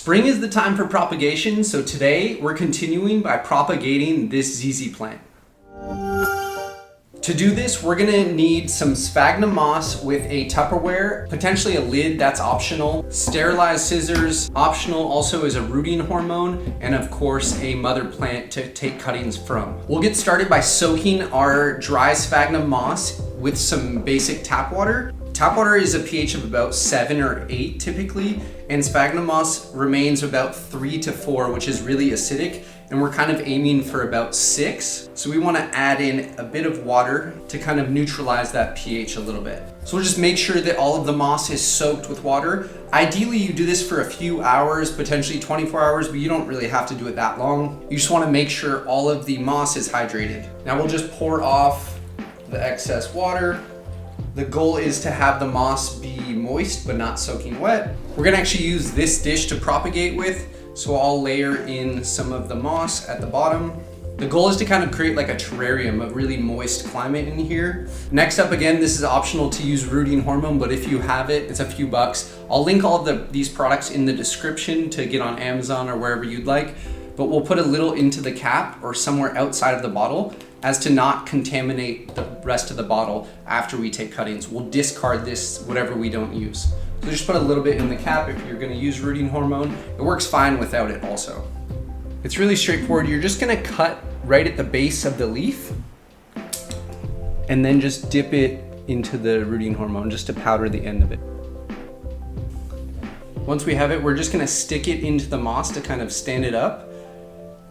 Spring is the time for propagation, so today we're continuing by propagating this ZZ plant. To do this, we're gonna need some sphagnum moss with a Tupperware, potentially a lid, that's optional, sterilized scissors, optional also is a rooting hormone, and of course a mother plant to take cuttings from. We'll get started by soaking our dry sphagnum moss with some basic tap water. Tap water is a pH of about 7 or 8 typically, and sphagnum moss remains about 3 to 4, which is really acidic, and we're kind of aiming for about 6. So we want to add in a bit of water to kind of neutralize that pH a little bit. So we'll just make sure that all of the moss is soaked with water. Ideally, you do this for a few hours, potentially 24 hours, but you don't really have to do it that long. You just want to make sure all of the moss is hydrated. Now we'll just pour off the excess water. The goal is to have the moss be moist but not soaking wet. We're gonna actually use this dish to propagate with, so I'll layer in some of the moss at the bottom. The goal is to kind of create like a terrarium, a really moist climate in here. Next up, again, this is optional to use rooting hormone, but if you have it, it's a few bucks. I'll link all of these products in the description to get on Amazon or wherever you'd like, but we'll put a little into the cap or somewhere outside of the bottle as to not contaminate the rest of the bottle after we take cuttings. We'll discard this, whatever we don't use. So just put a little bit in the cap if you're gonna use rooting hormone. It works fine without it also. It's really straightforward. You're just gonna cut right at the base of the leaf and then just dip it into the rooting hormone just to powder the end of it. Once we have it, we're just gonna stick it into the moss to kind of stand it up.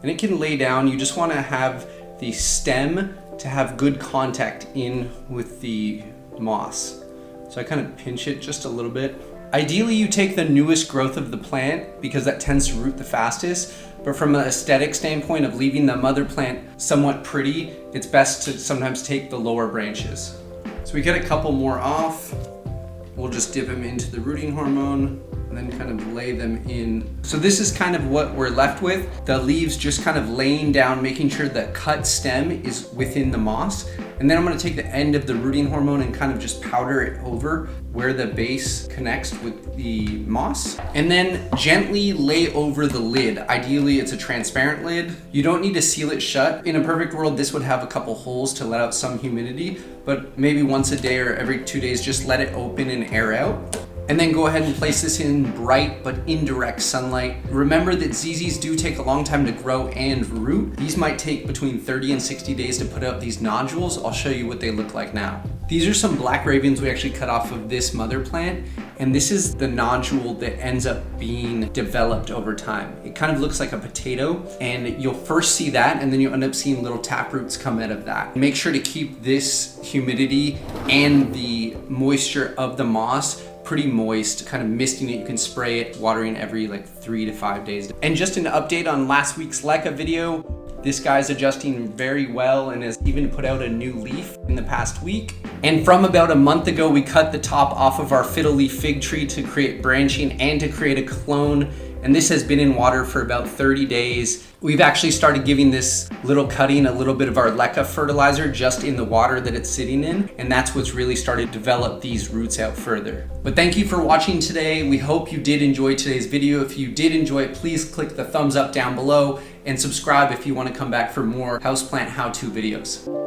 And it can lay down. You just wanna have the stem to have good contact in with the moss. So I kind of pinch it just a little bit. Ideally, you take the newest growth of the plant because that tends to root the fastest. But from an aesthetic standpoint of leaving the mother plant somewhat pretty, it's best to sometimes take the lower branches. So we get a couple more off. We'll just dip them into the rooting hormone and then kind of lay them in. So this is kind of what we're left with. The leaves just kind of laying down, making sure the cut stem is within the moss. And then I'm gonna take the end of the rooting hormone and kind of just powder it over where the base connects with the moss. And then gently lay over the lid. Ideally, it's a transparent lid. You don't need to seal it shut. In a perfect world, this would have a couple holes to let out some humidity, but maybe once a day or every 2 days, just let it open and air out. And then go ahead and place this in bright but indirect sunlight. Remember that ZZs do take a long time to grow and root. These might take between 30 and 60 days to put out these nodules. I'll show you what they look like now. These are some black ravens we actually cut off of this mother plant, and this is the nodule that ends up being developed over time. It kind of looks like a potato, and you'll first see that, and then you'll end up seeing little tap roots come out of that. Make sure to keep this humidity and the moisture of the moss pretty moist, kind of misting it. You can spray it, watering every like 3 to 5 days. And just an update on last week's LECA video, this guy's adjusting very well and has even put out a new leaf in the past week. And from about a month ago, we cut the top off of our fiddle leaf fig tree to create branching and to create a clone. And this has been in water for about 30 days. We've actually started giving this little cutting a little bit of our LECA fertilizer just in the water that it's sitting in. And that's what's really started to develop these roots out further. But thank you for watching today. We hope you did enjoy today's video. If you did enjoy it, please click the thumbs up down below and subscribe if you want to come back for more houseplant how-to videos.